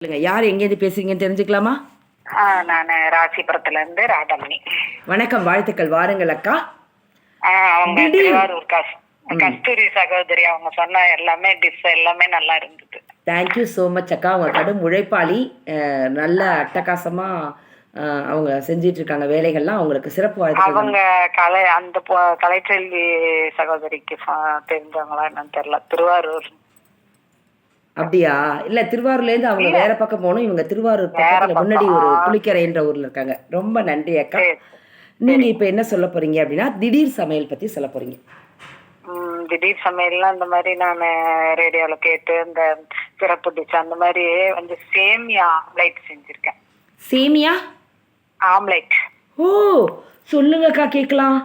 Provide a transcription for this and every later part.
சொல்லுங்க, யார் எங்கேருந்து பேசுறீங்கன்னு தெரிஞ்சுக்கலாமா? நான் ராசிபுரத்துல இருந்து ராதமணி. வணக்கம், வாழ்த்துக்கள். வாருங்கள் அக்கா. அவங்க திடீர் திருவாரூர் கஸ்தூரி சகோதரி. அவங்க சொன்ன எல்லாமே டிஷ் எல்லாமே நல்லா இருந்தது. தேங்க்யூ ஸோ மச் அக்கா. அவங்க கடும் உழைப்பாளி. நல்ல அட்டகாசமாக அவங்க செஞ்சிட்டு இருக்காங்க வேலைகள்லாம். அவங்களுக்கு சிறப்பு வாழ்த்துக்கள். அவங்க அந்த கலைச்செல்வி சகோதரிக்கு தெரிஞ்சவங்களா என்னன்னு தெரியல. திருவாரூர். அப்படியா? இல்ல, திருவாரூர்லேருந்து அவங்க வேற பக்கம் போகணும். இவங்க திருவாரூர் பக்கத்துல முன்னாடி ஒரு புளிக்கரைன்ற ஊர்ல இருக்காங்க. ரொம்ப நன்றி அக்கா. நீங்க இப்ப என்ன சொல்ல போறீங்க அப்படின்னா, திடீர் சமையல் பத்தி சொல்ல போறீங்க. திடீர் சமையல்லாம் இந்த மாதிரி நான் ரேடியோல கேட்டு இந்த சிறப்பு டிஷ் அந்த மாதிரி வந்து சேமியா ஆம்லைட் செஞ்சிருக்கேன். சேமியா ஆம்லைட். ஓ, சொல்லுங்கக்கா கேட்கலாம்.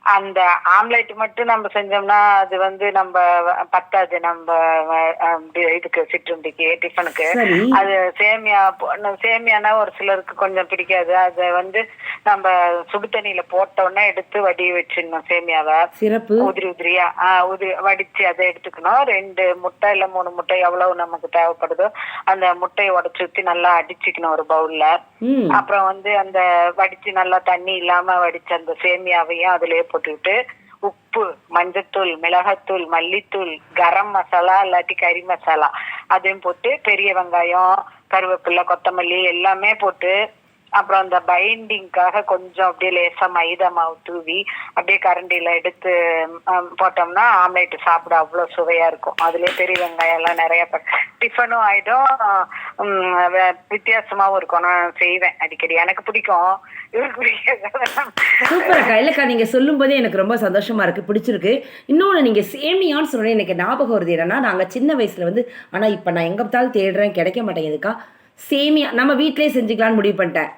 அந்த ஆம்லேட் மட்டும் நம்ம செஞ்சோம்னா அது வந்து நம்ம பத்தாது. நம்ம இதுக்கு சிற்றுண்டிக்கு டிஃபனுக்கு அது சேமியானா ஒரு சிலருக்கு கொஞ்சம் பிடிக்காது. அதை வந்து நம்ம சுடு தண்ணியில போட்டோன்னா எடுத்து வடி வச்சிடணும். சேமியாவை உதிரியா வடிச்சு அதை எடுத்துக்கணும். 2 முட்டை இல்ல 3 முட்டை எவ்வளவு நமக்கு தேவைப்படுதோ அந்த முட்டையை உடைச்சு ஊத்தி நல்லா அடிச்சுக்கணும் ஒரு பவுல்ல. அப்புறம் வந்து அந்த வடிச்சு நல்லா தண்ணி இல்லாம வடிச்ச அந்த சேமியாவையும் அதுலயே போட்டுக்கிட்டு உப்பு, மஞ்சத்தூள், மிளகாத்தூள், மல்லித்தூள், கரம் மசாலா இல்லாட்டி கறி மசாலா அதையும் போட்டு பெரிய வெங்காயம், கருவேப்பிலை, கொத்தமல்லி எல்லாமே போட்டு அப்புறம் அந்த பைண்டிங்காக கொஞ்சம் அப்படியே லேசா மைதா மாவு தூவி அப்படியே கரண்டியில எடுத்து போட்டோம்னா ஆம்லேட் சாப்பிட அவ்வளவு சுவையா இருக்கும். அதுலயே பெரிய வெங்காயம் எல்லாம் நிறைய டிஃபனும் ஆயிடும், வித்தியாசமாவும் இருக்கும். நான் செய்வேன் அடிக்கடி, எனக்கு பிடிக்கும். இவருக்கு பிடிக்காது. சூப்பர் அக்கா. இல்லக்கா, நீங்க சொல்லும் போதே எனக்கு ரொம்ப சந்தோஷமா இருக்கு, பிடிச்சிருக்கு. இன்னொன்னு, நீங்க சேமியான்னு சொன்னே எனக்கு ஞாபகம் வருது. என்னன்னா, நாங்க சின்ன வயசுல வந்து, ஆனா இப்ப நான் எங்க பார்த்தாலும் தேடுறேன், கிடைக்க மாட்டேங்குதுக்கா. சேமியா நம்ம வீட்டிலே செஞ்சுக்கலான்னு முடிவு பண்ணிட்டேன்.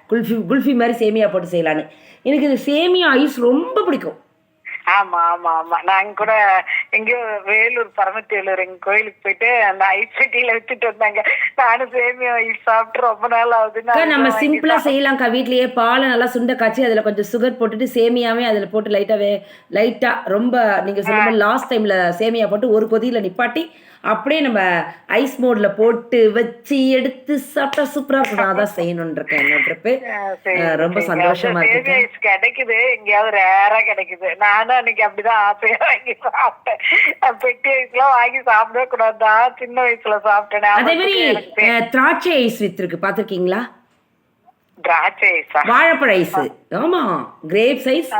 குல்ஃபி மாதிரி சேமியா போட்டு செய்யலான்னு. எனக்கு இது சேமியா ஐஸ் ரொம்ப பிடிக்கும். ஆமா ஆமா ஆமா. நாங்க கூட எங்கயோ வேலூர், பரமத்திவேலூர் எங்க கோயிலுக்கு போயிட்டு அந்த ஐஸ் பெட்டியில வச்சுட்டு வந்தாங்க. நானும் சேமியா ஐஸ் சாப்பிட்டு ரொம்ப நாள் ஆகுதுன்னு. நம்ம சிம்பிளா செய்யலாம்க்கா. வீட்லயே பாலை நல்லா சுண்ட காய்ச்சி அதுல கொஞ்சம் சுகர் போட்டுட்டு சேமியாவே அதுல போட்டு லைட்டா ரொம்ப நீங்க சொல்லும்போது லாஸ்ட் டைம்ல சேமியா போட்டு ஒரு கொதியில நிப்பாட்டி அப்படியே நம்ம ஐஸ் மோட்ல போட்டு வச்சு எடுத்து சாப்பிட்டா சூப்பரா இருக்கும். நான் அதான் செய்யணும்னு இருக்கேன். என்ன ட்ரிப்பு ரொம்ப சந்தோஷமா இருக்கு. கிடைக்குது, எங்கேயாவது ரேரா கிடைக்குது. நானும் அன்னைக்கு அப்படிதான் ஆசையா வாங்கி சாப்பிட்டேன். பெட்டி ஐஸ்லாம் வாங்கி சாப்பிடவே கூடாதுதான், சின்ன வயசுல சாப்பிட்டேன். அதே மாதிரி திராட்சை ஐஸ் வித்துருக்கு, பாத்திருக்கீங்களா? வாழைப்பழ ஐஸ். ஆமா, கிரேப்ஸ் ஐஸ்,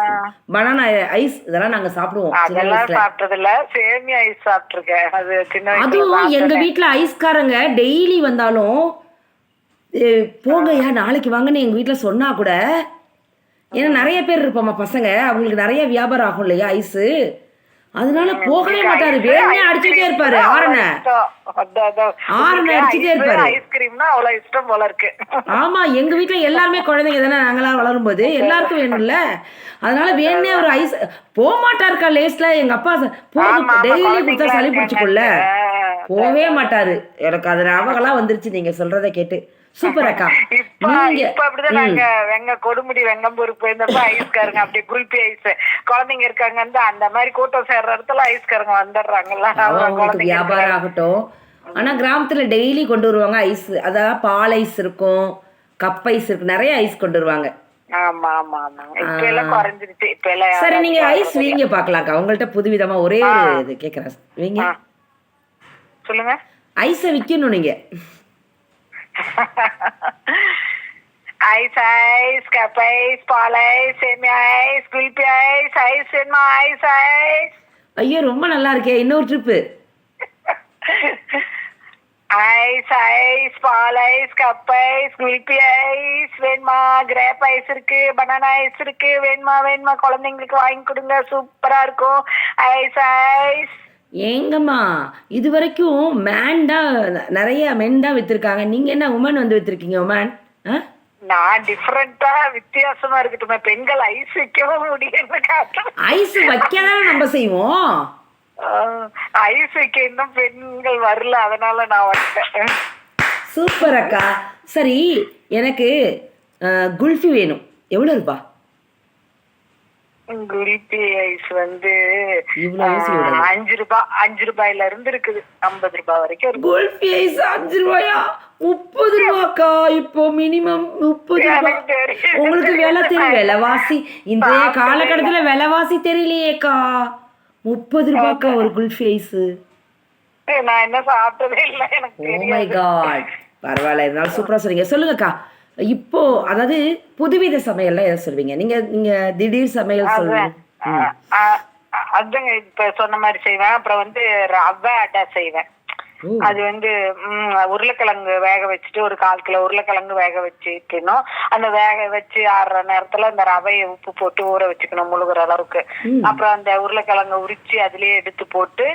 பனானா ஐஸ், இதெல்லாம் நாங்க சாப்பிடுவோம். அதெல்லாம் சாப்பிட்டதில்ல, சேமியா ஐஸ் சாப்பிட்டிருக்கேன். அது சின்ன வயசுல. அதுவும் எங்க வீட்டுல ஐஸ்காரங்க டெய்லி வந்தாலும் போங்கய்யா நாளைக்கு வாங்கன்னு எங்க வீட்டுல சொன்னா கூட, ஏன்னா நிறைய பேர் இருப்போமா பசங்க, அவங்களுக்கு நிறைய வியாபாரம் ஆகும் இல்லையா ஐஸு, அதனால போகவே மாட்டாரு. வேணே அடிச்சுட்டே இருப்பாரு. ஆரணை அடிச்சுட்டே இருப்பாரு. ஐஸ்கிரீம்னா அவ்வளவு இஷ்டம் போல இருக்கு. ஆமா, எங்க வீட்டுல எல்லாருமே குழந்தைங்க தானே, நாங்களாம் வளரும் போது எல்லாருக்கும் வேணும்ல, அதனால வேணே ஒரு ஐஸ் போக மாட்டாருக்கா லேஸ்ல. எங்க அப்பா டெய்லி கொடுத்தா சளி பிடிச்சுக்கொள்ள போவே மாட்டாரு. எனக்கு அது ஞாபகம்லாம் வந்துருச்சு நீங்க சொல்றதை கேட்டு. சூப்பர் அக்கா. இப்ப அப்படிதான் நாங்க கொடுமுடி வெங்கம்பூருக்கு போயிருந்தப்ப ஐஸ்காரங்க அப்படியே குல்பி ஐஸ் குழந்தைங்க இருக்காங்க, அந்த மாதிரி கூட்டம் சேர்ற இடத்துல ஐஸ்காரங்க வந்துடுறாங்கல்ல, வியாபாரம் ஆகட்டும். ஆனா கிராமத்துல டெய்லி கொண்டு வருவாங்க ஐஸ். அதாவது பால் ஐஸ் இருக்கும், கப் ஐஸ் இருக்கு, நிறைய ஐஸ் கொண்டு வருவாங்க. சரி, நீங்க ஐஸ் வீங்க பாக்கலாம்க்கா. உங்கள்ட்ட புதுவிதமா ஒரே ஒரு இது கேக்குறேன், வீங்க சொல்லுங்க. ஐஸ விக்கணும் நீங்க. ஐஸ் ஐஸ், கப் ஐஸ், பால் ஐஸ், சேமியா ஐஸ், குல்பி ஐஸ், ஐஸ் வேணுமா? Ice ice. ஐயோ, ரொம்ப நல்லா இருக்கே. இன்னொரு ட்ரிப்பு. ஐஸ் ஐஸ், பால் ice, cup ice, kulfi ice வேணுமா? கிரேப் ஐஸ் இருக்கு, பனானா ஐஸ் இருக்கு. வேணுமா? குழந்தைங்களுக்கு வாங்கி கொடுங்க, சூப்பரா இருக்கும். Ice ice. ஏங்கம்மா, இது வரைக்கும் மேன் தான், நிறைய மென் தான் வித்திருக்காங்க. நீங்க என்ன உமன் வந்து வித்திருக்கீங்க? உமன் நான் டிஃபரெண்டா வித்தியாசமா இருக்கட்டுமே. பெண்கள் ஐஸ் வைக்கவும் முடியும். ஐஸ் வைக்கதான் நம்ம செய்வோம். ஐஸ் வைக்க இன்னும் பெண்கள் வரல, அதனால நான் வந்துட்டேன். சூப்பர் அக்கா. சரி, எனக்கு குல்ஃபி வேணும். எவ்வளவு ரூபா? குல்பி ஐஸ் வந்து 5 ரூபாய், 5 ரூபாயில இருந்து இருக்குது 50 ரூபாய் வரைக்கும். குல்ஃபி ஐஸ் 5 ரூபாயா? ₹30 இப்போ மினிமம் ₹30. எனக்கு தெரியும். உங்களுக்கு விலை தெரியும், விலைவாசி இன்றைய காலகட்டத்துல விலைவாசி தெரியலையேக்கா. ₹30 ஒரு குல்ஃபி ஐஸு. நான் என்ன சாப்பிட்டதே இல்லை, எனக்கு ஓ மை காட், பரவாயில்ல, இருந்தாலும் சூப்பரா சொன்னீங்க. சொல்லுங்கக்கா, இப்போ அதாவது புதுவித சமையல்லாம் எதை சொல்வீங்க நீங்க? நீங்க திடீர் சமையல் சொல்லுங்க. அதுங்க இப்ப சொன்ன மாதிரி செய்வேன். அப்புறம் வந்து ரவை அடை செய்வேன். அது வந்து உருளைக்கிழங்கு வேக வச்சுட்டு ஒரு 1/4 கிலோ உருளைக்கிழங்கு வேக வச்சுக்கணும். அந்த வேக வச்சு ஆறுற நேரத்துல அந்த ரவையை உப்பு போட்டு ஊற வச்சுக்கணும் முழுகிற அளவுக்கு. அப்புறம் அந்த உருளைக்கிழங்கு உரிச்சு அதுலயே எடுத்து போட்டு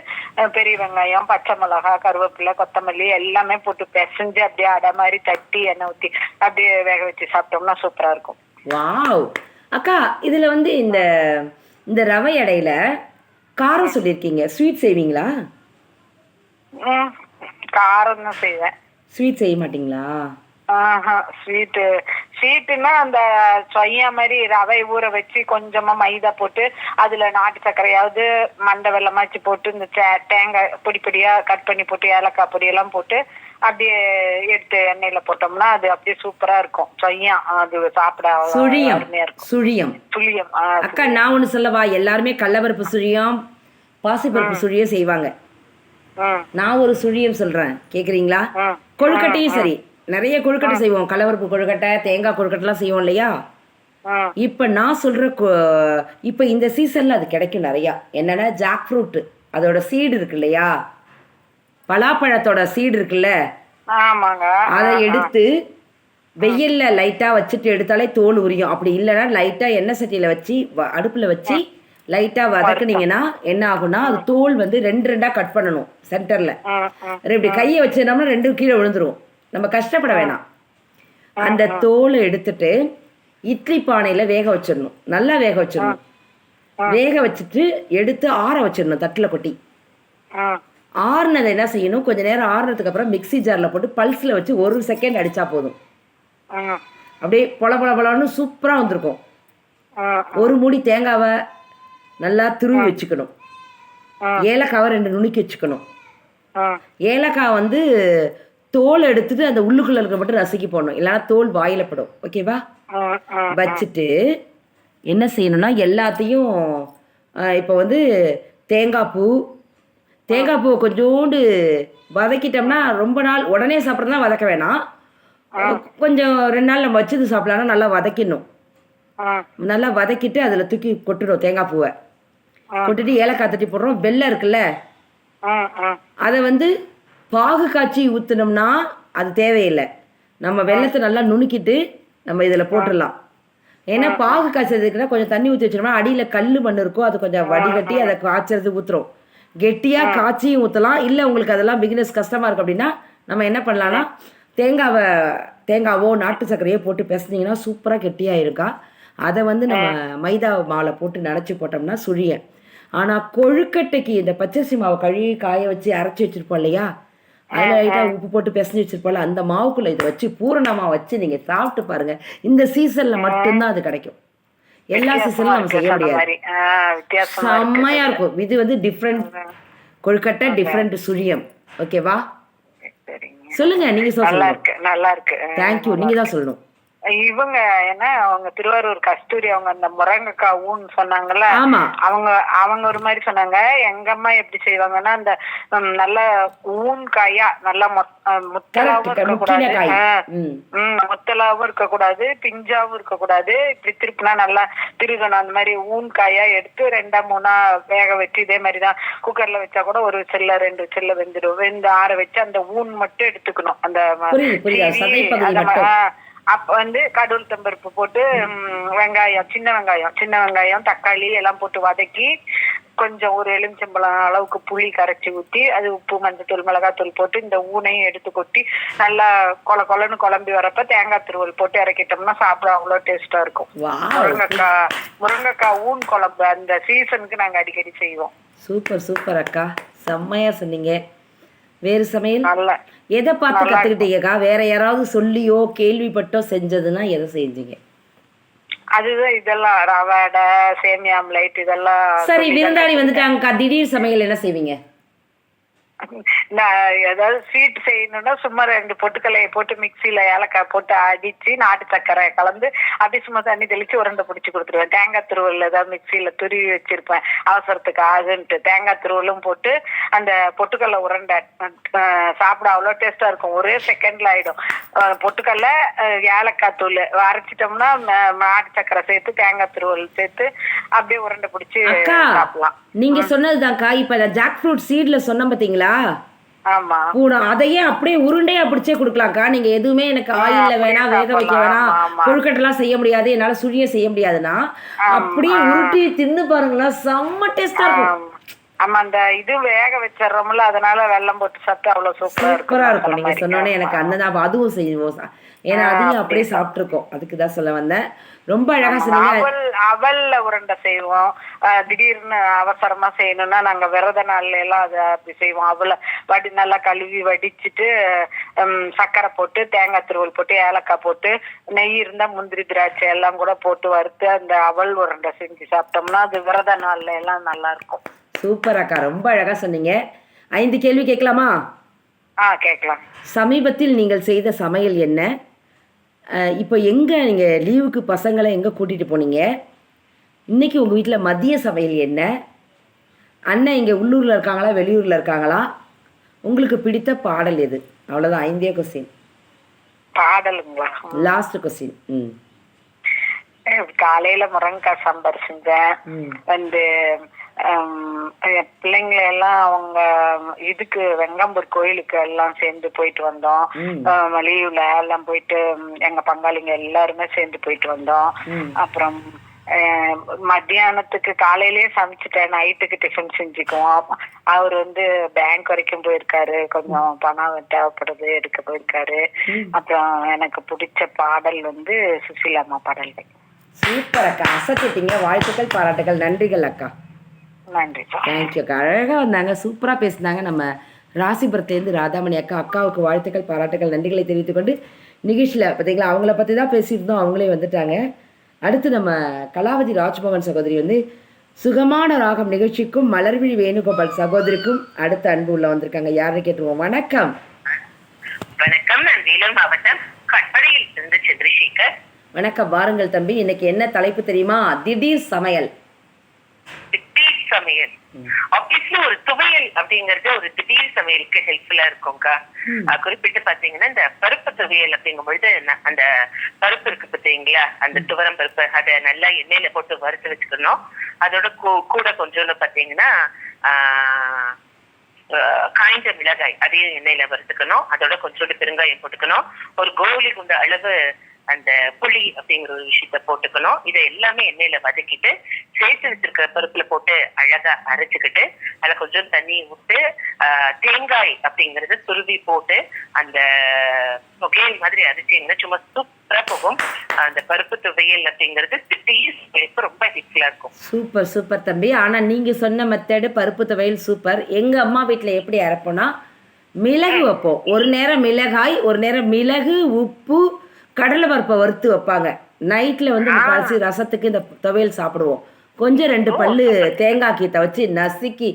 பெரிய வெங்காயம், பச்சை மிளகாய், கருவேப்பிலை, கொத்தமல்லி எல்லாமே போட்டு பிசைஞ்சு அப்படியே அடை மாதிரி தட்டி எண்ணெய் ஊத்தி அப்படியே வேக வச்சு சாப்பிட்டோம்னா சூப்பரா இருக்கும். வாவ் அக்கா, இதுல வந்து இந்த இந்த ரவை அடையில காரம் சொல்லியிருக்கீங்க, ஸ்வீட் செய்வீங்களா? காரம் தான் செய்வேன். ஸ்வீட் செய்ய மாட்டீங்களா? ஸ்வீட்டுன்னா அந்த சொய்யா மாதிரி ரவை ஊற வச்சு கொஞ்சமா மைதா போட்டு அதுல நாட்டு சர்க்கரையாவது மண்டை வெள்ளமாச்சு போட்டு இந்த தேங்காய் பொடி பொடியா கட் பண்ணி போட்டு ஏலக்காய் பொடியெல்லாம் போட்டு அப்படியே எடுத்து எண்ணெயில போட்டோம்னா அது அப்படியே சூப்பரா இருக்கும். சொய்யா அது சாப்பிட அருமையா இருக்கும். சுழியம். அக்கா நான் ஒண்ணு சொல்லவா? எல்லாருமே கடலப்பருப்பு சுழியம், பாசிப்பருப்பு சுழியம் செய்வாங்க. நான் ஒரு சுழியம் சொல்றேன், கேக்குறீங்களா? கொழுக்கட்டையும் சரி, நிறைய கொழுக்கட்டை செய்வோம். கடலப்பருப்பு கொழுக்கட்டை, தேங்காய் கொழுக்கட்டைலாம் செய்வோம் இல்லையா? இப்ப நான் சொல்ற இப்ப இந்த சீசன்ல அது கிடைக்கும் நிறையா. என்னன்னா ஜாக் ஃப்ரூட், அதோட சீடு இருக்கு இல்லையா, பலாப்பழத்தோட சீடு இருக்குல்ல, அதை எடுத்து வெயில்ல லைட்டா வச்சுட்டு எடுத்தாலே தோல் உரியும். அப்படி இல்லைன்னா லைட்டா எண்ணெய் சட்டியில வச்சு அடுப்புல வச்சு லைட்டா வதக்குனீங்கன்னா என்ன ஆகும்னா அது தோல் வந்து 2 கட் பண்ணணும் சென்டர்ல. இப்படி கையை வச்சோம்னா 2 கீழே விழுந்துரும். நம்ம கஷ்டப்பட வேணாம். அந்த தோலை எடுத்துட்டு இட்லி பானையில வேக வச்சிடணும், நல்லா வேக வச்சிடணும். வேக வச்சுட்டு எடுத்து ஆற வச்சிடணும் தட்டுல கொட்டி. ஆறுனதை என்ன செய்யணும், கொஞ்ச நேரம் ஆறுனதுக்கு அப்புறம் மிக்சி ஜார்ல போட்டு பல்ஸ்ல வச்சு 1 செகண்ட் அடிச்சா போதும். அப்படியே பொல பொல பொலன்னு சூப்பரா வந்திருக்கும். ஒரு மூடி தேங்காவை நல்லா துருவி வச்சுக்கணும். ஏலக்காவை 2 நுணுக்கி வச்சுக்கணும். ஏலக்காய் வந்து தோல் எடுத்துட்டு அந்த உள்ளுக்குள்ள இருக்க மட்டும் நசுக்கி போடணும், இல்லைன்னா தோல் வாயில படும். ஓகேவா? வச்சுட்டு என்ன செய்யணும்னா எல்லாத்தையும் இப்போ வந்து தேங்காய் பூவை கொஞ்சோண்டு வதக்கிட்டோம்னா ரொம்ப நாள் உடனே சாப்பிட்றதுனா வதக்க வேணாம். கொஞ்சம் 2 நாள் நம்ம வச்சது சாப்பிடலாம்னா நல்லா வதக்கிடணும். நல்லா வதக்கிட்டு அதில் தூக்கி கொட்டுடும். தேங்காய் பூவை கொட்டிட்டு ஏலக்காய் தட்டி போடுறோம். வெல்லம் இருக்குல்ல, அதை வந்து பாகு காய்ச்சி ஊற்றினோம்னா அது தேவையில்லை. நம்ம வெல்லத்தை நல்லா நுணுக்கிட்டு நம்ம இதில் போட்டுடலாம். ஏன்னா பாகு காய்ச்சதுக்குன்னா கொஞ்சம் தண்ணி ஊற்றி வச்சோம்னா அடியில் கல் மண் இருக்கும், அது கொஞ்சம் வடிகட்டி அதை காய்ச்சறது ஊற்றுறோம். கெட்டியாக காய்ச்சியும் ஊற்றலாம். இல்லை உங்களுக்கு அதெல்லாம் பிகினஸ் கஷ்டமாக இருக்குது அப்படின்னா நம்ம என்ன பண்ணலாம்னா தேங்காவோ நாட்டு சர்க்கரையோ போட்டு பிசைஞ்சிங்கன்னா சூப்பராக கெட்டியாக இருக்கா. அதை வந்து நம்ம மைதா மாலை போட்டு நினச்சி போட்டோம்னா சுழியன். ஆனால் கொழுக்கட்டைக்கு இந்த பச்சரிசி மாவை கழுவி காய வச்சு அரைச்சி வச்சுருப்போம் இல்லையா, அதில் லைட்டாக உப்பு போட்டு பிசைஞ்சு வச்சுருப்போம்ல, அந்த மாவுக்குள்ளே இதை வச்சு பூரணமாக வச்சு நீங்கள் சாப்பிட்டு பாருங்கள். இந்த சீசனில் மட்டும்தான் அது கிடைக்கும். எல்லா சீசனும் நம்ம செய்ய முடியாது. செம்மையா இருக்கும். இது வந்து டிஃப்ரெண்ட் கொழுக்கட்டை, டிஃப்ரெண்ட் சுழியம். ஓகேவா? சொல்லுங்க, நீங்க சொல்லுங்க. நல்லா இருக்கு. தேங்க்யூ. நீங்க தான் சொல்லணும். இவங்க என்ன அவங்க திருவாரூர் கஸ்தூரி, அவங்க அந்த முருங்கைக்காய் ஊன்னு சொன்னாங்கல்ல, அவங்க ஒரு மாதிரி சொன்னாங்க. எங்க அம்மா எப்படி செய்வாங்கன்னா அந்த நல்ல ஊன் காயா நல்லா முத்தலாவும் இருக்கக்கூடாது, பிஞ்சாவும் இருக்கக்கூடாது. இப்படி திருப்பினா நல்லா திருகணும். அந்த மாதிரி ஊன் காயா எடுத்து 2-3 வேக வச்சு இதே மாதிரிதான் குக்கர்ல வச்சா கூட 1 விசில்ல 2 விசில்ல வெந்துடும். வெந்து ஆற வச்சு அந்த ஊன் மட்டும் எடுத்துக்கணும். அந்த அப்ப வந்து கடவுள் தம்பருப்பு போட்டு சின்ன வெங்காயம் தக்காளி எல்லாம் போட்டு வதக்கி கொஞ்சம் ஒரு எலுமிச்சம்பழம் அளவுக்கு புளி கரைச்சி ஊற்றி அது உப்பு மஞ்சத்தூள் மிளகாத்தூள் போட்டு இந்த ஊனையும் எடுத்து கொட்டி நல்லா கொலன்னு குழம்பி வரப்ப தேங்காய் துருவல் போட்டு இறக்கிட்டோம்னா சாப்பிட அவ்வளோ டேஸ்டா இருக்கும். முருங்கைக்காய் ஊன் குழம்பு அந்த சீசனுக்கு நாங்க அடிக்கடி செய்வோம். சூப்பர் அக்கா, செம்மையா சொன்னீங்க. வேறு சமையல் எதை பார்த்து கத்துக்கிட்டீங்கக்கா? வேற யாராவது சொல்லியோ கேள்விப்பட்டோ செஞ்சதுன்னா எதை செஞ்சீங்க? அதுதான் இதெல்லாம் ரவை அடை, சேமியா ஆம்லேட் இதெல்லாம். சரி, விருந்தாளி வந்துட்டாங்கக்கா, திடீர் சமையல் என்ன செய்வீங்க? நான் ஏதாவது ஸ்வீட் செய்யணும்னா சும்மா 2 பொட்டுக்கல்லையை போட்டு மிக்சியில ஏலக்காய் போட்டு அடிச்சு நாட்டு சர்க்கரை கலந்து அப்படி சும்மா தண்ணி தெளிச்சு உருண்டை பிடிச்சி கொடுத்துருவேன். தேங்காய் துருவல் ஏதாவது மிக்சியில துருவி வச்சிருப்பேன் அவசரத்துக்கு ஆகுன்ட்டு. தேங்காய் துருவலும் போட்டு அந்த பொட்டுக்கல்ல உருண்டை சாப்பிட அவ்வளோ டேஸ்டா இருக்கும். ஒரே செகண்ட்ல ஆயிடும். பொட்டுக்கல்ல ஏலக்காய் தூள் அரைச்சிட்டோம்னா நாட்டு சர்க்கரை சேர்த்து தேங்காய் துருவல் சேர்த்து அப்படியே உருண்டை பிடிச்சி சாப்பிடலாம். நீங்க சொன்னதுதான்க்கா. இப்ப ஜாக் ஃப்ரூட் சீட்ல சொன்ன பாத்தீங்களா? ஆமா. அதையே அப்படியே உருண்டையா பிடிச்சே கொடுக்கலாம்க்கா. நீங்க எதுவுமே எனக்கு ஆயில்ல வேணாம், வேக வைக்க வேணாம், கொழுக்கட்டெல்லாம் செய்ய முடியாது, என்னால சுழிய செய்ய முடியாதுன்னா அப்படியே உருட்டி தின்னு பாருங்களா, செம்ம டேஸ்டா இருக்கும். ஆமா, அந்த இது வேக வச்சிடறோம்ல, அதனால வெல்லம் போட்டு சாப்பிட்டு அவ்வளவு சூப்பரா இருக்கும். நீங்க சொன்னோன்னே எனக்கு அந்த அதுவும் செய்வோம். ஏன்னா அதையும் அப்படியே சாப்பிட்டுருக்கோம். அதுக்குதான் சொல்ல வந்தேன். ரொம்ப அழகா சொன்னீங்க. அவல்ல உருண்டை செய்வோம். திடீர்னு அவசரமா செய்யணும்னா நாங்க விரத நாள்ல எல்லாம் அதை அப்படி செய்வோம். அவளை நல்லா கழுவி வடிச்சிட்டு சர்க்கரை போட்டு தேங்காய் துருவல் போட்டு ஏலக்காய் போட்டு நெய் இருந்தா முந்திரி திராட்சை எல்லாம் கூட போட்டு வறுத்து அந்த அவல் உருண்டை செஞ்சு சாப்பிட்டோம்னா அது விரத நாள்ல எல்லாம் நல்லா இருக்கும். சூப்பர் அக்கா, ரொம்ப அழகா சொன்னீங்க. 5 கேள்வி கேட்கலாமா? கேட்கலாம். சமீபத்தில் நீங்கள் செய்த சமையல் என்ன? இப்போ எங்கே நீங்கள் லீவுக்கு பசங்களை எங்கே கூட்டிகிட்டு போனீங்க? இன்றைக்கி உங்கள் வீட்டில் மதிய சமையல் என்ன? அண்ணன் இங்கே உள்ளூரில் இருக்காங்களா, வெளியூரில் இருக்காங்களா? உங்களுக்கு பிடித்த பாடல் எது? அவ்வளோதான், 5 கொஸ்டின். பாடலுங்களா? Last question. காலையில் முருங்கைக்காய் சாம்பார் செஞ்சேன். வந்து பிள்ளைங்களை எல்லாம் அவங்க இதுக்கு வெங்கம்பூர் கோயிலுக்கு எல்லாம் சேர்ந்து போயிட்டு வந்தோம். லீவ்ல எல்லாம் போயிட்டு எங்க பங்காளிங்க எல்லாருமே சேர்ந்து போயிட்டு வந்தோம். அப்புறம் மத்தியானத்துக்கு காலையிலேயே சமைச்சிட்டேன். நைட்டுக்கு டிஃபன் செஞ்சுக்குவோம். அவர் வந்து பேங்க் வரைக்கும் போயிருக்காரு, கொஞ்சம் பணம் தேவைப்படுது எடுக்க போயிருக்காரு. அப்புறம் எனக்கு பிடிச்ச பாடல் வந்து சுசீலாம்மா பாடல்கள். சூப்பர் அக்கா, அசத்திட்டீங்க. வாழ்த்துக்கள், பாராட்டுகள், நன்றிகள் அக்கா. நன்றி. தேங்க்யூ அக்கா, அழகாக வந்தாங்க, சூப்பராக பேசினாங்க. நம்ம ராசிபுரத்துலேருந்து ராதாமணி அக்கா. அக்காவுக்கு வாழ்த்துக்கள், பாராட்டுகள், நன்றிகளை தெரிவித்துக்கொண்டு நிகழ்ச்சியில் பார்த்தீங்களா அவங்கள பற்றி தான் பேசியிருந்தோம். அவங்களே வந்துட்டாங்க. அடுத்து நம்ம கலாவதி ராஜ்மோகன் சகோதரி வந்து சுகமான ராகம் நிகழ்ச்சிக்கும் மலர்விழி வேணுகோபால் சகோதரிக்கும் அடுத்த அன்பு உள்ள வந்திருக்காங்க. யாருன்னு கேட்டுருவோம். வணக்கம். வணக்கம், நான் வேலூர் மாவட்டம் கட்படையில் இருந்து சந்திரசேகர். வணக்கம், வாருங்கள் தம்பி. இன்னைக்கு என்ன தலைப்பு தெரியுமா? திடீர் சமையல். சமையல் ஆப்வியஸ்லி ஒரு துவையல் அப்படிங்கறது ஒரு திடீர் சமையலுக்கு ஹெல்ப்ஃபுல்லா இருக்கும்க்கா. குறிப்பிட்டு பாத்தீங்கன்னா இந்த பருப்பு துவையல் அப்படிங்கும் பொழுது அந்த பருப்பு இருக்கு பாத்தீங்களா, அந்த துவரம் பருப்பு அதை நல்லா எண்ணெயில போட்டு வறுத்து வச்சுக்கணும். அதோட கூட கொஞ்சோன்னு பாத்தீங்கன்னா காய்ந்த மிளகாய் அதையும் எண்ணெயில வறுத்துக்கணும். அதோட கொஞ்சோண்டு பெருங்காயம் போட்டுக்கணும். ஒரு கோலி குண்ட அளவு அந்த புளி அப்படிங்கிற ஒரு விஷயத்த போட்டுக்கணும். இதை எல்லாமே எண்ணெயில வதக்கிட்டு சேர்த்து வச்சிருக்கிற பருப்புல போட்டு அழகா அரைச்சுக்கிட்டு அதுல கொஞ்சம் தண்ணி விட்டு தேங்காய் அப்படிங்கறத துருவி போட்டு அந்த புகையல் மாதிரி அரைச்சிங்கன்னா சும்மா சூப்பரா போகும். அந்த பருப்பு துவையல் அப்படிங்கிறது ரொம்ப ஹெல்ப்ஃபுல்லா இருக்கும். சூப்பர் சூப்பர் தம்பி. ஆனா நீங்க சொன்ன மெத்தடு பருப்பு துவையல் சூப்பர். எங்க அம்மா வீட்டுல எப்படி அரைப்போம்னா மிளகு வைப்போம். ஒரு நேரம் மிளகாய், ஒரு நேரம் மிளகு, உப்பு, கடலை பருப்பை வறுத்து வைப்பாங்க. நைட்டில் வந்து முக்கால்வாசி ரசத்துக்கு இந்த துவையல் சாப்பிடுவோம். கொஞ்சம் 2 பல்லு தேங்காய் கீத்தை வச்சு நசுக்கி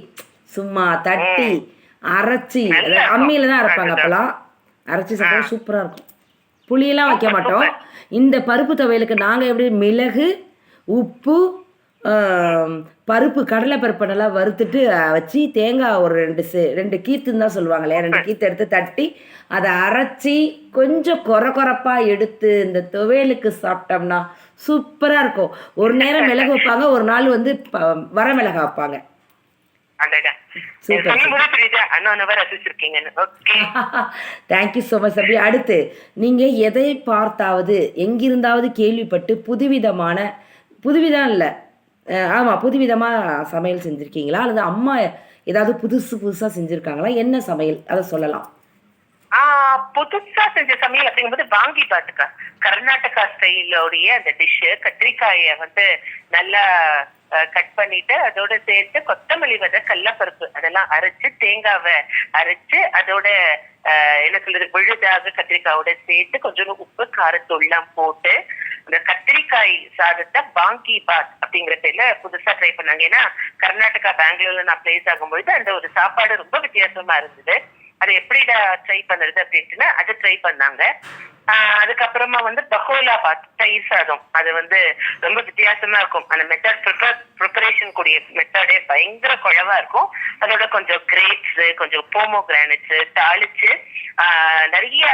சும்மா தட்டி அரைச்சி, அம்மியில தான் அரைப்பாங்க அப்பெல்லாம், அரைச்சி சாப்பிட சூப்பராக இருக்கும். புளியெல்லாம் வைக்க மாட்டோம். இந்த பருப்பு துவையலுக்கு நாங்கள் எப்படி மிளகு, உப்பு, பருப்பு, கடலை பருப்பை நல்லா வறுத்துட்டு வச்சு தேங்காய் ஒரு 2 கீத்துன்னு தான் சொல்லுவாங்களே, 2 கீத்து எடுத்து தட்டி அதை அரைச்சி கொஞ்சம் கொரப்பாக எடுத்து இந்த துவையலுக்கு சாப்பிட்டோம்னா சூப்பராக இருக்கும். ஒரு நேரம் மிளகு வைப்பாங்க, ஒரு நாள் வந்து வர மிளகா வைப்பாங்க. தேங்க்யூ ஸோ மச் தம்பி. அடுத்து நீங்கள் எதை பார்த்தாவது எங்கிருந்தாவது கேள்விப்பட்டு புதுவிதம் இல்லை, ஆமாம் புதுவிதமாக சமையல் செஞ்சுருக்கீங்களா? அல்லது அம்மா ஏதாவது புதுசாக செஞ்சுருக்காங்களா? என்ன சமையல் அதை சொல்லலாம். புதுசா செஞ்ச சமையல் அப்படிங்கும்போது வாங்கி பாத்துக்க கர்நாடகா ஸ்டைலோடைய அந்த டிஷ், கத்திரிக்காய வந்து நல்லா கட் பண்ணிட்டு அதோட சேர்த்து கொத்தமல்லி விதை, கடலைப்பருப்பு அதெல்லாம் அரைச்சு, தேங்காவை அரைச்சு அதோட என்ன சொல்றது விழுதாக கத்திரிக்காயோட சேர்த்து கொஞ்சம் உப்பு காரத்தூள்லாம் போட்டு அந்த கத்திரிக்காய் சாதத்தை வாங்கி பாத் அப்படிங்கிற பேர்ல புதுசா ட்ரை பண்ணாங்க. ஏன்னா கர்நாடகா பெங்களூர்ல நான் பிளேஸ் ஆகும்பொழுது அந்த ஒரு சாப்பாடு ரொம்ப வித்தியாசமா இருந்தது. அதை எப்படிடா ட்ரை பண்றது அப்படின்ட்டு அதை ட்ரை பண்ணாங்க. அதுக்கப்புறமா வந்து பகோலா பாத், தயிர் சாதம். அது வந்து ரொம்ப வித்தியாசமா இருக்கும். அந்த மெத்தட் ப்ரிப்பரேஷன் கூடிய மெத்தடே பயங்கர குழவா இருக்கும். அதோட கொஞ்சம் கிரேப்ஸ், கொஞ்சம் போமோகிரானட்ஸ் தாளிச்சு நிறைய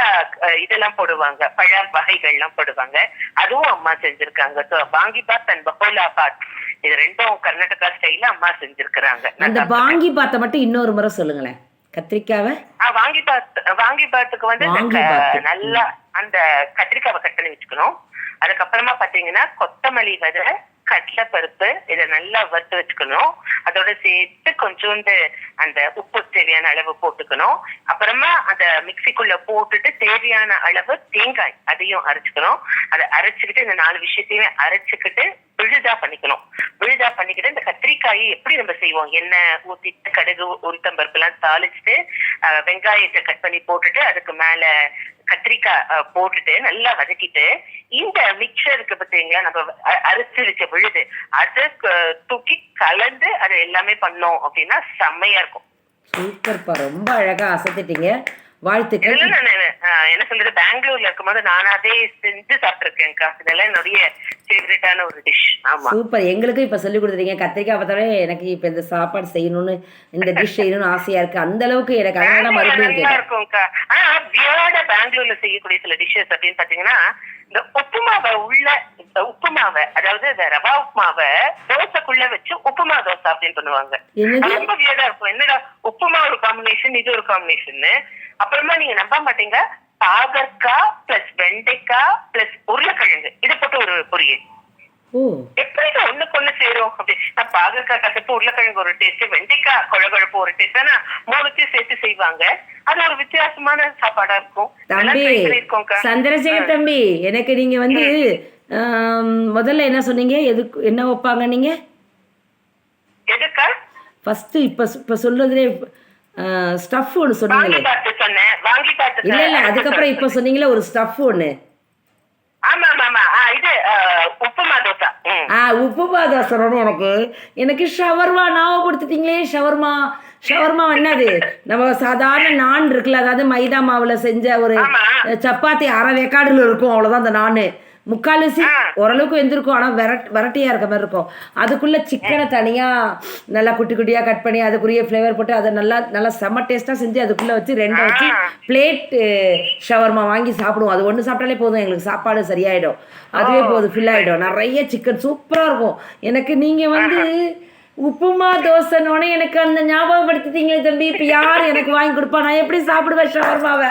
இதெல்லாம் போடுவாங்க, பழ வகைகள்லாம் போடுவாங்க. அதுவும் அம்மா செஞ்சிருக்காங்க. ஸோ பாங்கி பாத் அண்ட் பகோலா பாத் இது ரெண்டும் கர்நாடகா ஸ்டைல அம்மா செஞ்சிருக்கிறாங்க. அந்த பாங்கி பாத்தை மட்டும் இன்னொரு முறை சொல்லுங்களேன். கத்திரிக்காவை வாங்கி பாத்துக்கு வந்து நல்லா அந்த கத்திரிக்காவை கட் பண்ணி வச்சுக்கணும். அதுக்கப்புறமா பாத்தீங்கன்னா கொத்தமல்லி விதை, கடலை பருப்பு இதை நல்லா வறுத்து வச்சுக்கணும். அதோட சேர்த்து கொஞ்சோண்டு அந்த உப்பு தேவையான அளவு போட்டுக்கணும். அப்புறமா அந்த மிக்சிக்குள்ள போட்டுட்டு தேவையான அளவு தேங்காய் அதையும் அரைச்சுக்கணும். அதை அரைச்சுக்கிட்டு இந்த 4 விஷயத்தையுமே அரைச்சுக்கிட்டு விழுதா பண்ணிக்கணும். விழுதா பண்ணிக்கிட்டு இந்த கத்திரிக்காயை எப்படி நம்ம செய்வோம், எண்ணெய் ஊத்திட்டு கடுகு உளுத்தம்பருப்பு எல்லாம் தாளிச்சுட்டு வெங்காயத்தை கட் பண்ணி போட்டுட்டு அதுக்கு மேல கத்திரிக்காய் போட்டுட்டு நல்லா வதக்கிட்டு இந்த மிக்சருக்கு பார்த்தீங்களா நம்ம அரைச்சு வச்ச விழுது அதை தூக்கி கலந்து அதை எல்லாமே பண்ணோம் அப்படின்னா செம்மையா இருக்கும். சூப்பர்ப்பா, ரொம்ப அழகா அசத்திட்டீங்க. வாழ்த்துக்கள். நான் என்ன சொல்றது, பெங்களூர்ல இருக்கும்போது நானாவே செஞ்சு சாப்பிட்டுருக்கேன்க்கா. இதெல்லாம் என்னுடைய ஃபேவரட்டான ஒரு டிஷ். ஆமா, சூப்பர். எங்களுக்கும் இப்ப சொல்லி கொடுத்துட்டீங்க. கத்திரிக்காய் பார்த்தாலே எனக்கு இப்ப இந்த சாப்பாடு செய்யணும்னு, இந்த டிஷ் செய்யணும்னு ஆசையா இருக்கு. அந்த அளவுக்கு எனக்கு அதனால மறுபடியும் நல்லா இருக்கும்க்கா. ஆனா வியர்டா பெங்களூர்ல செய்யக்கூடிய சில டிஷ்ஷஸ் அப்படின்னு பாத்தீங்கன்னா, இந்த உப்புமாவை அதாவது இந்த ரவா உப்புமாவை தோசைக்குள்ள வச்சு உப்புமா தோசை அப்படின்னு பண்ணுவாங்க. ரொம்ப வியர்டா இருக்கும். என்னடா உப்புமா ஒரு காம்பினேஷன், இது ஒரு காம்பினேஷன். அப்புறமா நீங்க நம்ப மாட்டீங்க, பாகற்காய் பிளஸ் வெண்டைக்காய் பிளஸ் உருளைக்கிழங்கு இது போட்டு ஒரு பொரியல். எப்படி ஒண்ணுக்கு ஒண்ணு சேரும் அப்படி? நான் பாகற்காய் கசப்பு, உருளைக்கிழங்கு ஒரு டேஸ்ட், வெண்டைக்காய் குழகுழப்பு ஒரு டேஸ்ட். ஆனா 3த்தையும் சேர்த்து செய்வாங்க. அது ஒரு வித்தியாசமான சாப்பாடா இருக்கும். சந்திரசேகர் தம்பி, எனக்கு நீங்க வந்து முதல்ல என்ன சொன்னீங்க, எதுக்கு என்ன வைப்பாங்க நீங்க? எதுக்கா ஃபர்ஸ்ட் இப்ப சொல்றதுலே ஸ்டஃப் ஒன்று சொன்னீங்களே. இல்ல இல்ல, அதுக்கப்புறம் இப்ப சொன்னீங்களே ஒரு ஸ்டஃப் ஒண்ணு. உப்புமா தோசை. எனக்கு ஷவர்மா ஞாபகப்படுத்திட்டீங்களே. ஷவர்மா என்னது, நம்ம சாதாரண நான் இருக்குல்ல, அதாவது மைதா மாவுல செஞ்ச ஒரு சப்பாத்தி அரை வேக்காடுல இருக்கும், அவ்வளவுதான். அந்த நான் முக்கால்வாசி ஓரளவுக்கு வெந்திருக்கும், ஆனால் வெரைட்டியாக இருக்க மாதிரி இருக்கும். அதுக்குள்ளே சிக்கனை தனியாக நல்லா குட்டி குட்டியாக கட் பண்ணி அதுக்குரிய ஃப்ளேவர் போட்டு அதை நல்லா செம்ம டேஸ்ட்டாக செஞ்சு அதுக்குள்ளே வச்சு 2 வச்சு பிளேட் ஷவர்மா வாங்கி சாப்பிடுவோம். அது ஒன்று சாப்பிட்டாலே போதும், எங்களுக்கு சாப்பாடு சரியாயிடும். அதுவே போதும், ஃபில் ஆகிடும். நிறைய சிக்கன் சூப்பராக இருக்கும். எனக்கு நீங்கள் வந்து உப்புமா தோசைன்னொடனே எனக்கு அந்த ஞாபகப்படுத்திட்டீங்களே தம்பி. இப்போ யார் எனக்கு வாங்கி கொடுப்பா? நான் எப்படி சாப்பிடுவேன் ஷவர்மாவை?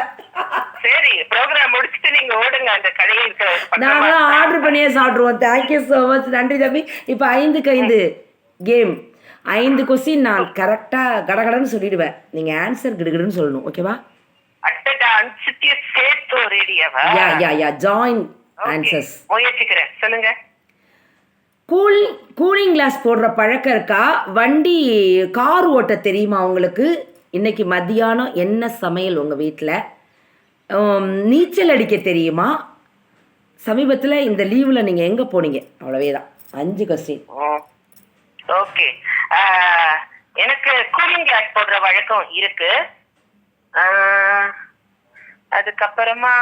சரி, ப்ரோகிராம் முடிச்சிட்டு நீங்க ஓடுங்க, அந்த கடையில் இருக்கிற நாங்களாம் ஆர்டர் பண்ணியே சாப்பிடுவோம். Thank you so much. நன்றி தம்பி. இப்போ 5க்கு 5 கேம். 5 கொஸ்டின் நான் கரெக்டாக கடகடன்னு சொல்லிடுவேன். நீங்க ஆன்சர் கிடுகிடுன்னு சொல்லணும். ஓகேவா? Join answers. முயற்சிக்கிறேன், சொல்லுங்க. கூலிங் கிளாஸ் போடுற பழக்கம் இருக்கா? வண்டி கார் ஓட்ட தெரியுமா உங்களுக்கு? இன்னைக்கு மத்தியானம் என்ன சமையல் உங்கள் வீட்டில்? நீச்சல் அடிக்க தெரியுமா? சமீபத்தில் இந்த லீவில் நீங்கள் எங்கே போனீங்க? அவ்வளவே தான் 5 கொஸ்டின். ஓகே, எனக்கு கூலிங் கிளாஸ் போடுற வழக்கம் இருக்கு. அதுக்கப்புறமா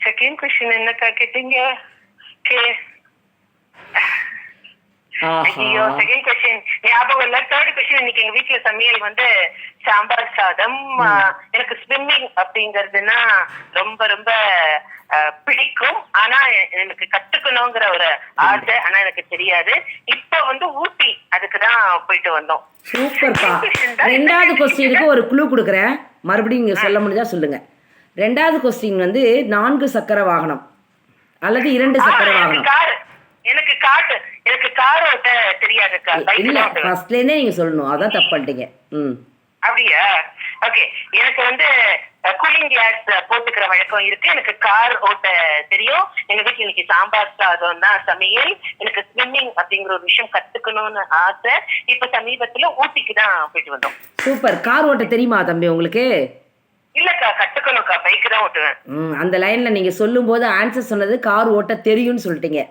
செகண்ட் கொஸ்டின் என்னக்கா கேட்டீங்க? ஐயோ, செகண்ட் கொஸ்டின் ஞாபகம் இல்ல. தேர்ட் கொஸ்டின், இன்னைக்கு எங்க வீட்டுல சமையல் வந்து சாம்பார் சாதம். எனக்கு ஸ்விம்மிங் அப்படிங்கறதுன்னா ரொம்ப ரொம்ப பிடிக்கும். ஆனா எனக்கு கத்துக்கணுங்கிற ஒரு ஆசை, ஆனா எனக்கு தெரியாது. இப்ப வந்து ஊட்டி அதுக்குதான் போயிட்டு வந்தோம். சூப்பர்ப்பா. 2வது கொஸ்டினுக்கு ஒரு குழு கொடுக்குறேன், மறுபடியும் நீங்க சொல்ல முடிஞ்சா சொல்லுங்க. 2வது கொஸ்டின் வந்து 4 சக்கர வாகனம் அல்லது 2 சக்கர வாகனம். எனக்கு கார் ஓட்ட தெரியாதுக்கா. இல்ல, ஃபர்ஸ்ட்ல இருந்தே நீங்க சொல்லணும், அதான் தப்பு பண்ணிட்டீங்க. அப்படியா? ஓகே, எனக்கு வந்து கூலிங் கிளாஸ் போட்டுக்கிற வழக்கம் இருக்கு. எனக்கு கார் ஓட்ட தெரியும். எங்க வீட்டுல இன்னைக்கு சாம்பார் சாதம் தான் சமையல். எனக்கு ஸ்விம்மிங் அப்படிங்கிற ஒரு விஷயம் கத்துக்கணும்னு ஆசை. இப்ப சமீபத்துல ஊட்டிக்கு தான் போயிட்டு வந்தோம். சூப்பர். கார் ஓட்ட தெரியுமா தம்பி உங்களுக்கு? இல்லக்கா, கத்துக்கணும்க்கா. பைக் தான் ஓட்டுவேன். அந்த லைன்ல நீங்க சொல்லும் போது ஆன்சர் சொன்னது கார் ஓட்ட தெரியும்னு சொல்லிட்டீங்க.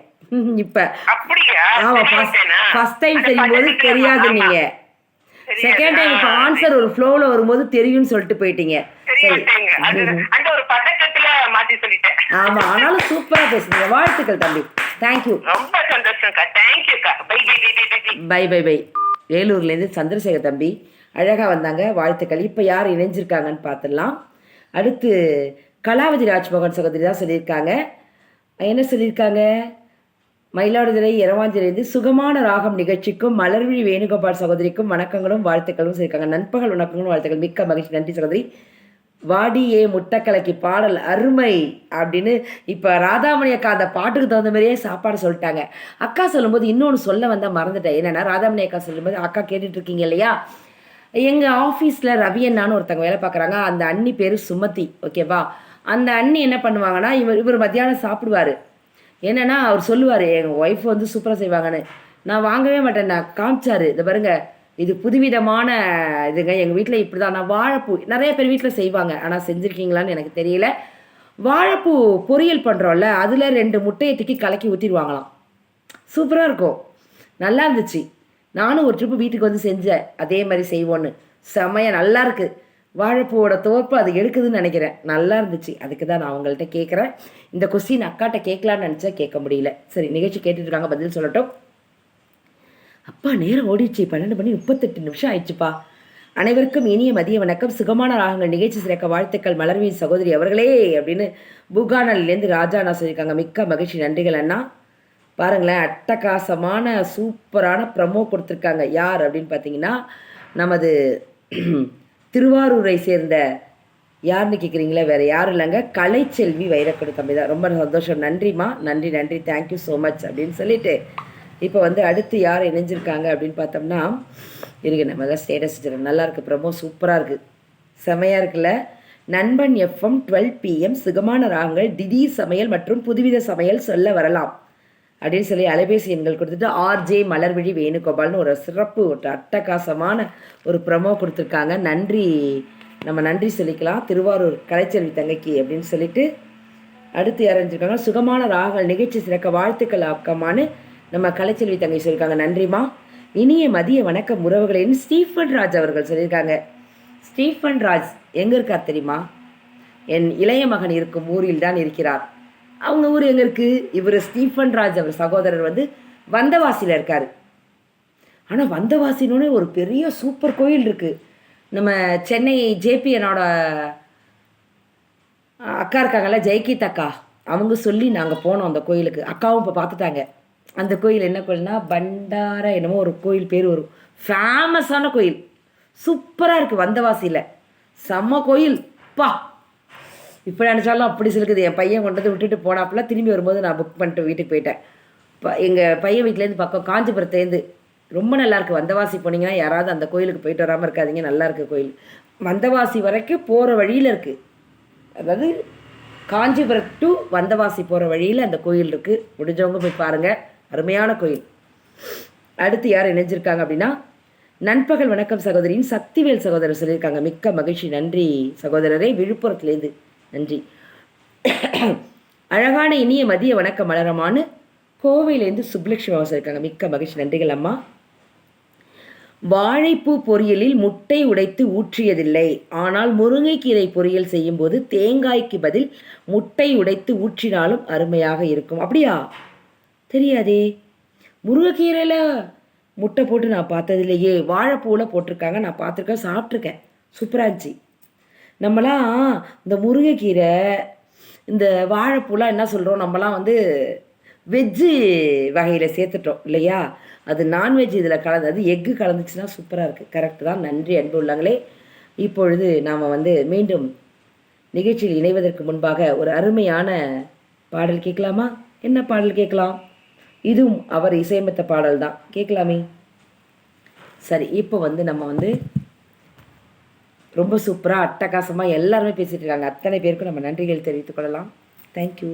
இப்ப அப்படியா? ஆமா, தெரியாதேனா? ஃபர்ஸ்ட் டைம் அந்த தெரியும்போது பதட்டத்துல தெரியாது ஆமா. நீங்க. தெரியாது. செகண்ட் டைம் இப்ப ஆன்சர் ஒரு ஃப்ளோல வரும்போது தெரியும்னு சொல்லிட்டு போயிட்டீங்க. தெரிய சரி. மாட்டேங்க. அது அந்த ஒரு பதட்டத்துல மாத்தி சொல்லிட்டேன். ஆமா, ஆனாலும் சூப்பரா பேசுனீங்க. வாழ்த்துக்கள் தம்பி. தேங்க்யூ. ரொம்ப சந்தோஷம்க்கா. தேங்க்யூக்கா. Bye bye bye bye bye. Bye bye bye. வேலூர்லேருந்து சந்திரசேகர் தம்பி அழகா வந்தாங்க. வாழ்த்துக்கள். இப்போ யார் இணைஞ்சிருக்காங்கன்னு பார்த்துடலாம். அடுத்து கலாவதி ராஜ்மோகன் சகோதரி தான் சொல்லியிருக்காங்க. என்ன சொல்லியிருக்காங்க? மயிலாடுதுறை இரவாஞ்சிலிருந்து சுகமான ராகம் நிகழ்ச்சிக்கும் மலர்விழி வேணுகோபால் சகோதரிக்கும் வணக்கங்களும் வாழ்த்துக்களும் சொல்லியிருக்காங்க. நண்பகல் வணக்கங்களும் வாழ்த்துக்கள். மிக்க மகிழ்ச்சி. நன்றி சகோதரி. வாடி ஏ முட்டக்கலக்கி பாடல் அருமை அப்படின்னு இப்போ ராதாமணி அக்கா அந்த பாட்டுக்கு தகுந்த மாதிரியே சாப்பாடு சொல்லிட்டாங்க. அக்கா சொல்லும்போது இன்னொன்று சொல்ல வந்தால் மறந்துட்டேன். என்னென்னா ராதாமணி அக்கா சொல்லும்போது அக்கா கேட்டுட்ருக்கீங்க இல்லையா, எங்கள் ஆஃபீஸில் ரவி அண்ணான்னு ஒருத்தவங்க வேலை பார்க்குறாங்க. அந்த அண்ணி பேர் சுமதி. ஓகேவா? அந்த அண்ணி என்ன பண்ணுவாங்கன்னா, இவர் மத்தியானம் சாப்பிடுவார். என்னென்னா அவர் சொல்லுவார், எங்கள் ஒய்ஃப் வந்து சூப்பராக செய்வாங்கன்னு. நான் வாங்கவே மாட்டேன். நான் காமிச்சாரு, இதை பாருங்க, இது புதுவிதமான இதுங்க, எங்கள் வீட்டில் இப்படி தான். நான் வாழைப்பூ நிறைய பேர் வீட்டில் செய்வாங்க, ஆனால் செஞ்சுருக்கீங்களான்னு எனக்கு தெரியல. வாழைப்பூ பொரியல் பண்ணுறோம்ல, அதில் 2 முட்டையை தூக்கி கலக்கி ஊற்றிடுவாங்களாம். சூப்பராக இருக்கும். நல்லா இருந்துச்சு. நானும் ஒரு ட்ரிப்பு வீட்டுக்கு வந்து செஞ்சேன், அதே மாதிரி செய்வோன்னு. செம்மையாக நல்லா இருக்குது. வாழைப்பூவோட தோப்பு அது எடுக்குதுன்னு நினைக்கிறேன். நல்லா இருந்துச்சு. அதுக்கு தான் நான் அவங்கள்ட்ட கேட்குறேன். இந்த கொஸ்டின் அக்காட்ட கேட்கலான்னு நினச்சா கேட்க முடியல. சரி, நிகழ்ச்சி கேட்டுட்ருக்காங்க, பதில் சொல்லட்டும். அப்பா நேரம் ஓடிச்சு. 12:38 ஆயிடுச்சுப்பா. அனைவருக்கும் இனிய மதிய வணக்கம். சுகமான ராகங்கள் நிகழ்ச்சி சிறக்க வாழ்த்துக்கள் மலர்வின் சகோதரி அவர்களே அப்படின்னு பூகானல்லேருந்து ராஜா அண்ணா சொல்லியிருக்காங்க. மிக்க மகிழ்ச்சி. நன்றிகள் அண்ணா. பாருங்களேன், அட்டகாசமான சூப்பரான ப்ரமோ கொடுத்துருக்காங்க. யார் அப்படின்னு பார்த்தீங்கன்னா, நமது திருவாரூரை சேர்ந்த யாருன்னு கேட்குறீங்களா, வேறு யாரும் இல்லைங்க, கலைச்செல்வி வைரக்கொடி தம்பி தான். ரொம்ப சந்தோஷம். நன்றிம்மா. நன்றி நன்றி. தேங்க்யூ ஸோ மச் அப்படின்னு சொல்லிட்டு இப்போ வந்து அடுத்து யார் இணைஞ்சிருக்காங்க அப்படின்னு பார்த்தோம்னா, இருக்கு நம்ம தான் ஸ்டேட்டஸ் வச்சுருக்கோம். நல்லா இருக்குது ப்ரமோ, சூப்பராக இருக்குது, செமையாக இருக்குல்ல. நண்பன் FM 12 PM சுகமான ராகங்கள், திடீர் சமையல் மற்றும் புதுவித சமையல் சொல்ல வரலாம் அப்படின்னு சொல்லி அலைபேசி எண்கள் கொடுத்துட்டு RJ மலர்விழி வேணுகோபால்னு ஒரு சிறப்பு ஒரு அட்டகாசமான ஒரு ப்ரமோ கொடுத்துருக்காங்க. நன்றி, நம்ம நன்றி சொல்லிக்கலாம் திருவாரூர் கலைச்செல்வி தங்கைக்கு அப்படின்னு சொல்லிட்டு. அடுத்து யாரைஞ்சிருக்காங்க, சுகமான ராகங்கள் நிகழ்ச்சி சிறக்க வாழ்த்துக்கள் அக்கமானு நம்ம கலைச்செல்வி தங்கை சொல்லியிருக்காங்க. நன்றிம்மா. இனிய மதிய வணக்கம் உறவுகளின் ஸ்டீஃபன் ராஜ் அவர்கள் சொல்லியிருக்காங்க. ஸ்டீஃபன் ராஜ் எங்கே இருக்கார் தெரியுமா? என் இளைய மகன் இருக்கும் ஊரில் தான் இருக்கிறார். அவங்க ஊர் எங்கே இருக்குது? இவர் ஸ்டீஃபன் ராஜ் அவர் சகோதரர் வந்து வந்தவாசியில் இருக்கார். ஆனால் வந்தவாசினோடனே ஒரு பெரிய சூப்பர் கோயில் இருக்குது. நம்ம சென்னை JPNோட அக்கா இருக்காங்கல்ல, ஜெயகீத் அக்கா, அவங்க சொல்லி நாங்கள் போனோம் அந்த கோயிலுக்கு. அக்காவும் இப்போ பார்த்துட்டாங்க. அந்த கோயில் என்ன கோயில்னா பண்டார என்னமோ ஒரு கோயில் பேர் வரும். ஃபேமஸான கோயில், சூப்பராக இருக்குது வந்தவாசியில். செம்ம கோயில் பா. இப்போ நினச்சாலும் அப்படி சொல்லுது. என் பையன் கொண்டு வந்து விட்டுட்டு போனாப்புல திரும்பி வரும்போது நான் புக் பண்ணிட்டு வீட்டுக்கு போயிட்டேன். இப்போ எங்கள் பையன் வீட்டிலேருந்து பக்கம் காஞ்சிபுரத்துலேருந்து. ரொம்ப நல்லாயிருக்கு. வந்தவாசி போனீங்கன்னா யாராவது அந்த கோயிலுக்கு போயிட்டு வராமல் இருக்காதிங்க. நல்லா இருக்குது கோயில். வந்தவாசி வரைக்கும் போகிற வழியில் இருக்குது. அதாவது காஞ்சிபுரம் டு வந்தவாசி போகிற வழியில் அந்த கோயில் இருக்குது. முடிஞ்சவங்க போய் பாருங்கள், அருமையான கோயில். அடுத்து யார் இணைஞ்சிருக்காங்க அப்படின்னா, நண்பகல் வணக்கம் சகோதரின் சக்திவேல் சகோதரர் சொல்லியிருக்காங்க. மிக்க மகிழ்ச்சி. நன்றி சகோதரரே, விழுப்புரத்துலேருந்து. நன்றி. அழகான இனிய மதிய வணக்கம் மலரமானு கோவையிலேருந்து சுப்லட்சுமி அவங்க சொல்லியிருக்காங்க. மிக்க மகிழ்ச்சி. நன்றிகள் அம்மா. வாழைப்பூ பொரியலில் முட்டை உடைத்து ஊற்றியதில்லை, ஆனால் முருங்கைக்கீரை பொரியல் செய்யும்போது தேங்காய்க்கு பதில் முட்டை உடைத்து ஊற்றினாலும் அருமையாக இருக்கும். அப்படியா? தெரியாதே. முருங்கைக்கீரையில் முட்டை போட்டு நான் பார்த்ததில்லையே. வாழைப்பூவில் போட்டிருக்காங்க, நான் பார்த்துருக்கேன், சாப்பிட்ருக்கேன். சூப்பராக இருந்துச்சு. நம்மளாம் இந்த முருங்கைக்கீரை இந்த வாழைப்பூலாம் என்ன சொல்கிறோம், நம்மலாம் வந்து வெஜ்ஜு வகையில் சேர்த்துட்டோம் இல்லையா? அது நான்வெஜ் இதில் கலந்து எக்கு கலந்துச்சுன்னா சூப்பராக இருக்குது. கரெக்டு தான். நன்றி அன்பு உள்ளங்களே. இப்பொழுது நாம் வந்து மீண்டும் நிகழ்ச்சியில் இணைவதற்கு முன்பாக ஒரு அருமையான பாடல் கேட்கலாமா? என்ன பாடல் கேட்கலாம்? இதுவும் அவர் இசையமைத்த பாடல் தான், கேட்கலாமே. சரி, இப்போ வந்து நம்ம வந்து ரொம்ப சூப்பராக அட்டகாசமாக எல்லாருமே பேசிகிட்டு இருக்காங்க. அத்தனை பேருக்கும் நம்ம நன்றிகள் தெரிவித்துக் கொள்ளலாம். தேங்க்யூ.